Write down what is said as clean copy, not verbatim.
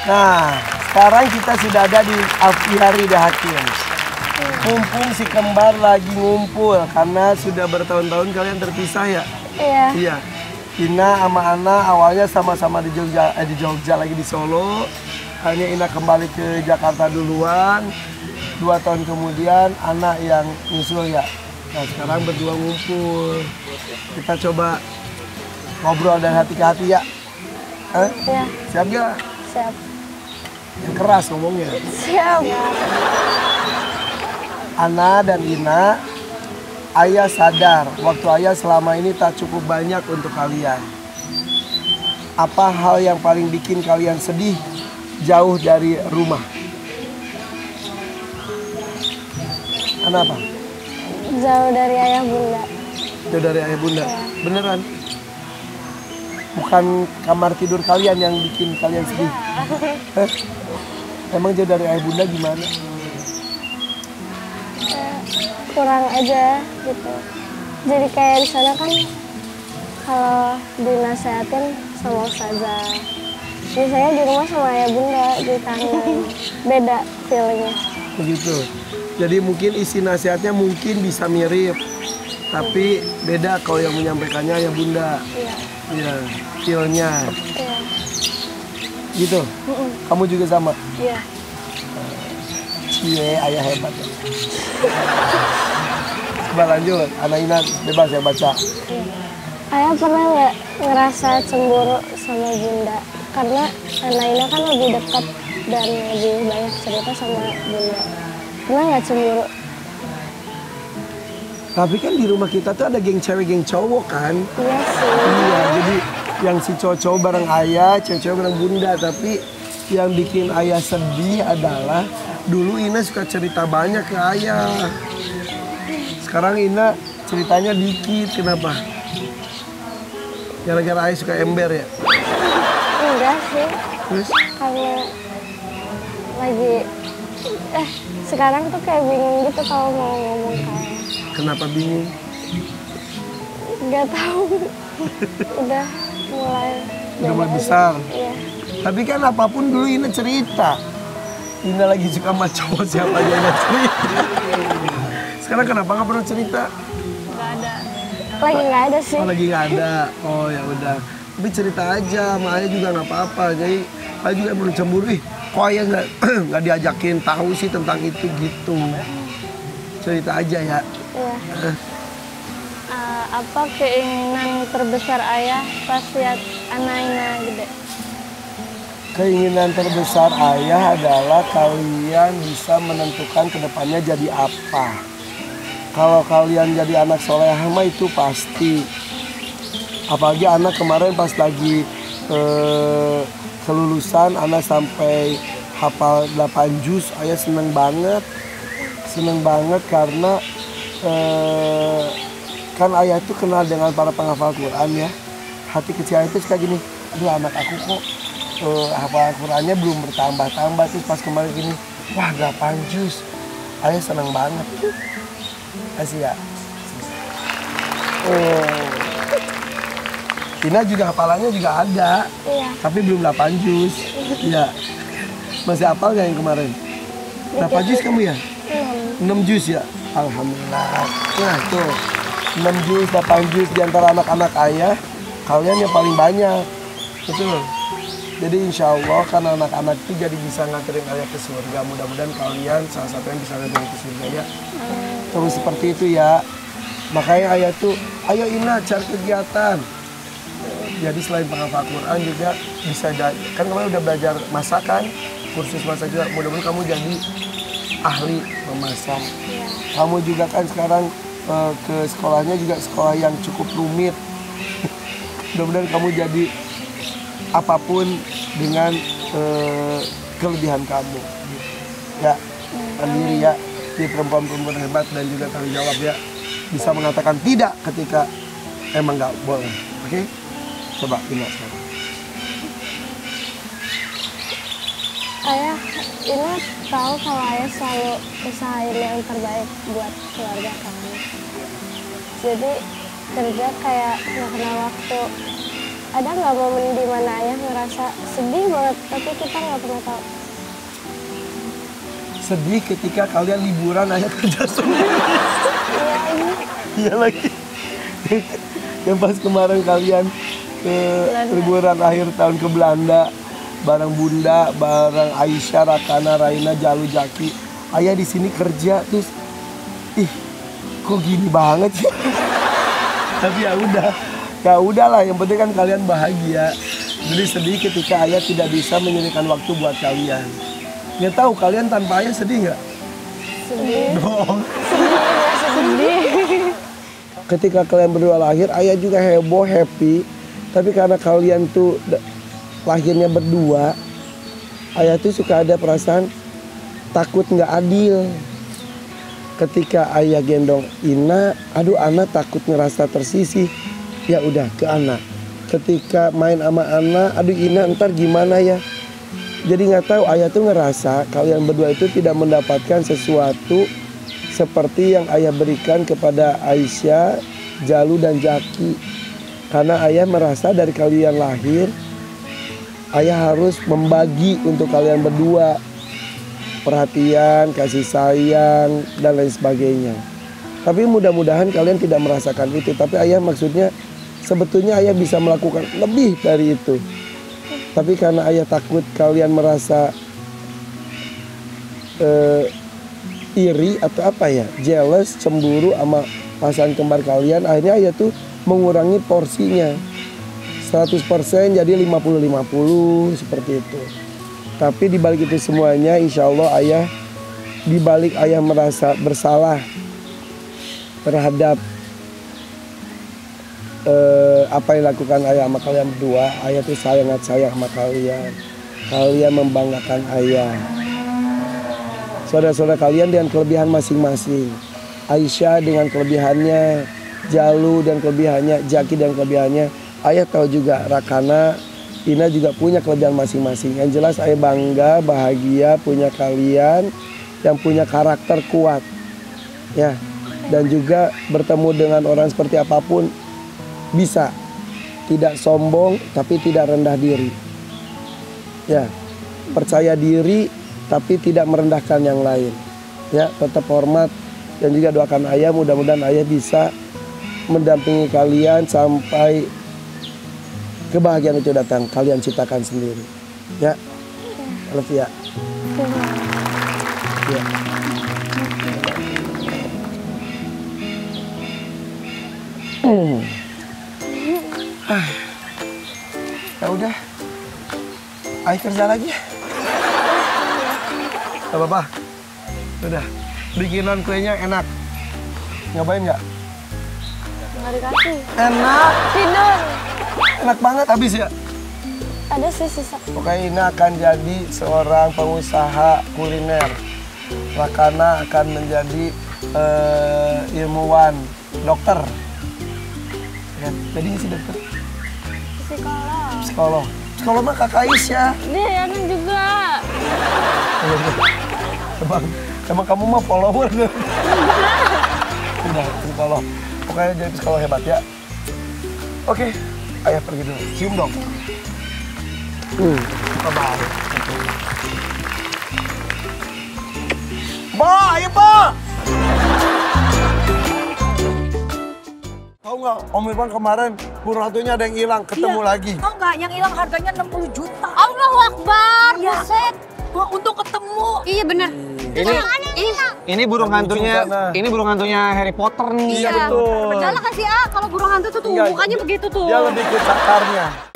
Nah, sekarang kita sudah ada di aviari Hakim. Mumpung si kembar lagi ngumpul karena sudah bertahun-tahun kalian terpisah ya? Iya. Iya. Ina sama Ana awalnya sama-sama di Jogja lagi di Solo. Hanya Ina kembali ke Jakarta duluan. 2 tahun kemudian Ana yang nyusul ya. Nah sekarang berdua ngumpul. Kita coba ngobrol dari hati ke hati ya. Iya. Siap gak? Siap. Yang keras ngomongnya. Siap. Ana dan Ina, ayah sadar waktu ayah selama ini tak cukup banyak untuk kalian. Apa hal yang paling bikin kalian sedih jauh dari rumah? Ana apa? Jauh dari ayah bunda. Jauh dari ayah bunda? Ya. Beneran? Bukan kamar tidur kalian yang bikin kalian sedih? Hah? Emang jauh dari ayah bunda gimana? Kurang aja gitu. Jadi kayak di sana kan kalau dinasehatin sama ustazah. Biasanya di rumah sama ayah bunda jadi kangen. Beda feelingnya. Begitu. Jadi mungkin isi nasihatnya mungkin bisa mirip, tapi beda kalau yang menyampaikannya ayah bunda. Iya. Iya, feel-nya. Iya. Gitu. Kamu juga sama. Iya. Cie, ayah hebat ya. Coba lanjut, anak Ina bebas ya baca. Ayah pernah nggak ngerasa cemburu sama bunda? Karena anak Ina kan lebih dekat dan lebih banyak cerita sama bunda. Pernah nggak cemburu? Tapi kan di rumah kita tuh ada geng cewek, geng cowok kan. Iya sih. Iya, jadi yang si cowok-cowok bareng ayah, cewek-cewek bareng bunda. Tapi yang bikin ayah sedih adalah dulu Ina suka cerita banyak ke ayah. Sekarang Ina ceritanya dikit, kenapa? Gara-gara ayah suka ember ya? Enggak sih. Terus? Karena lagi sekarang tuh kayak bingung gitu kalau mau ngomong ke ayah. Kenapa bingung? Nggak tahu. Udah mulai Udah beda besar. aja. Iya. Tapi kan apapun dulu Ina cerita. Ina lagi suka sama cowok siapa aja Ina cerita. Sekarang kenapa nggak pernah cerita? Nggak ada. Lagi nggak ada sih. Oh lagi nggak ada. Oh ya udah. Tapi cerita aja sama ayah juga nggak apa-apa. Jadi ayah juga belum cemburu. Ih, kok ayah nggak diajakin tahu sih tentang itu gitu. Cerita aja ya. Iya. Apa keinginan terbesar ayah pas lihat anak Ina gede? Keinginan terbesar ayah adalah kalian bisa menentukan kedepannya jadi apa. Kalau kalian jadi anak solehah mah itu pasti. Apalagi anak kemarin pas lagi kelulusan, anak sampai hafal 8 juz, ayah seneng banget. Seneng banget karena kan ayah itu kenal dengan para penghafal Quran ya. Hati kecil ayah itu suka gini, aduh anak aku kok hafalan Qurannya belum bertambah-tambah. Terus pas kemarin gini, wah 8 juz. Ayah seneng banget. Kasih ya. Tina juga hafalannya juga ada. Iya. Tapi belum 8 juz. Iya. Masih hafal gak yang kemarin? Berapa juz kamu ya? 6 juz ya? Alhamdulillah. Nah tuh, 6 juz, 8 juz di antara anak-anak ayah, kalian yang paling banyak. Betul. Jadi insya Allah kan anak-anak itu jadi bisa nganterin ayah ke surga. Mudah-mudahan kalian salah satu yang bisa nganterin ke surga ya. Terus seperti itu ya. Makanya ayah tuh, ayo Ina cari kegiatan. Jadi selain penghafal Quran juga bisa, kan kemarin udah belajar masakan, kursus masak juga. Mudah-mudahan kamu jadi ahli memasak. Kamu juga kan sekarang ke sekolahnya juga sekolah yang cukup rumit. Mudah-mudahan kamu jadi apapun dengan kelebihan kamu. Ya, mandiri ya, di perempuan-perempuan hebat dan juga tanggung jawab ya. Bisa mengatakan tidak ketika emang nggak boleh. Oke? Coba ingat sekarang. Ayah, ini tahu kalau ayah selalu usahain yang terbaik buat keluarga kamu. Jadi kerja kayak nggak kenal waktu. ada nggak momen di mana ayah ngerasa sedih banget, tapi kita nggak pernah tahu? Sedih ketika kalian liburan ayah kerja sendiri. Iya ini. Iya lagi. Yang pas kemarin kalian ke liburan akhir tahun ke Belanda, bareng Bunda, bareng Aisyah, Rakana, Raina, Jalu, Jaki. Ayah di sini kerja terus, ih, kok gini banget sih? Tapi ya udahlah. Yang penting kan kalian bahagia. Jadi sedih ketika ayah tidak bisa menyediakan waktu buat kalian. Nggak tahu kalian tanpa ayah sedih nggak? Sedih. Dong. Sedih. Ketika kalian berdua lahir, ayah juga heboh, happy. Tapi karena kalian tuh lahirnya berdua, ayah tuh suka ada perasaan takut nggak adil. Ketika ayah gendong Ina, aduh anak takut ngerasa tersisih. Ya udah ke anak. Ketika main sama anak, aduh Ina ntar gimana ya? Jadi nggak tahu ayah tuh ngerasa kalian berdua itu tidak mendapatkan sesuatu seperti yang ayah berikan kepada Aisyah, Jalu dan Jaki. Karena ayah merasa dari kalian lahir, ayah harus membagi untuk kalian berdua. Perhatian, kasih sayang, dan lain sebagainya. Tapi mudah-mudahan kalian tidak merasakan itu. Tapi ayah maksudnya sebetulnya ayah bisa melakukan lebih dari itu. Tapi karena ayah takut kalian merasa iri atau apa ya, jealous, cemburu sama pasangan kembar kalian, akhirnya ayah tuh mengurangi porsinya 100% jadi 50-50 seperti itu. Tapi dibalik itu semuanya, insya Allah ayah, dibalik ayah merasa bersalah terhadap apa yang dilakukan ayah sama kalian berdua, ayah tuh sangat sayang sama kalian. Kalian membanggakan ayah. Saudara-saudara kalian dengan kelebihan masing-masing. Aisyah dengan kelebihannya, Jalu dan kelebihannya, Jaki dan kelebihannya. Ayah tahu juga Rakana, Ina juga punya kelebihan masing-masing. Yang jelas ayah bangga, bahagia punya kalian yang punya karakter kuat. Ya. Dan juga bertemu dengan orang seperti apapun bisa. Tidak sombong tapi tidak rendah diri. Ya. Percaya diri tapi tidak merendahkan yang lain. Ya, tetap hormat dan juga doakan ayah, mudah-mudahan ayah bisa mendampingi kalian sampai kebahagiaan itu datang, kalian ciptakan sendiri. Ya. Love ya. Ya. Ya udah. Ayah kerja lagi. Gak apa-apa. Udah. Bikinan kuenya enak. Nyobain nggak? Nggak dikasih. Enak. Tidur. Enak banget habis ya. Ada sih sisa. Pokoknya Ina akan jadi seorang pengusaha kuliner. Rakana akan menjadi ilmuwan, dokter. Ya, jadi nggak sih dokter? Psikolog. Psikolog. Psikolog mah kakak Aisyah. Dia kan juga. Emang kamu mah follower kan? Udah, psikolog. Pokoknya jadi psikolog hebat ya. Oke, ayah pergi dulu. Cium dong. Bye-bye. Ba, ayo Ba! Tahu nggak, Om Irfan kemarin burung hantunya ada yang hilang, ketemu lagi. Tahu nggak, yang hilang harganya 60 juta. Allahu Akbar, Iya. buset. Wah, untuk ketemu. Iya bener. Ini burung hantunya, sana. ini burung hantunya Harry Potter nih. Iya betul. Padahal kan sih kalau burung hantu tuh Enggak, mukanya begitu tuh. Dia lebih ke cakarnya.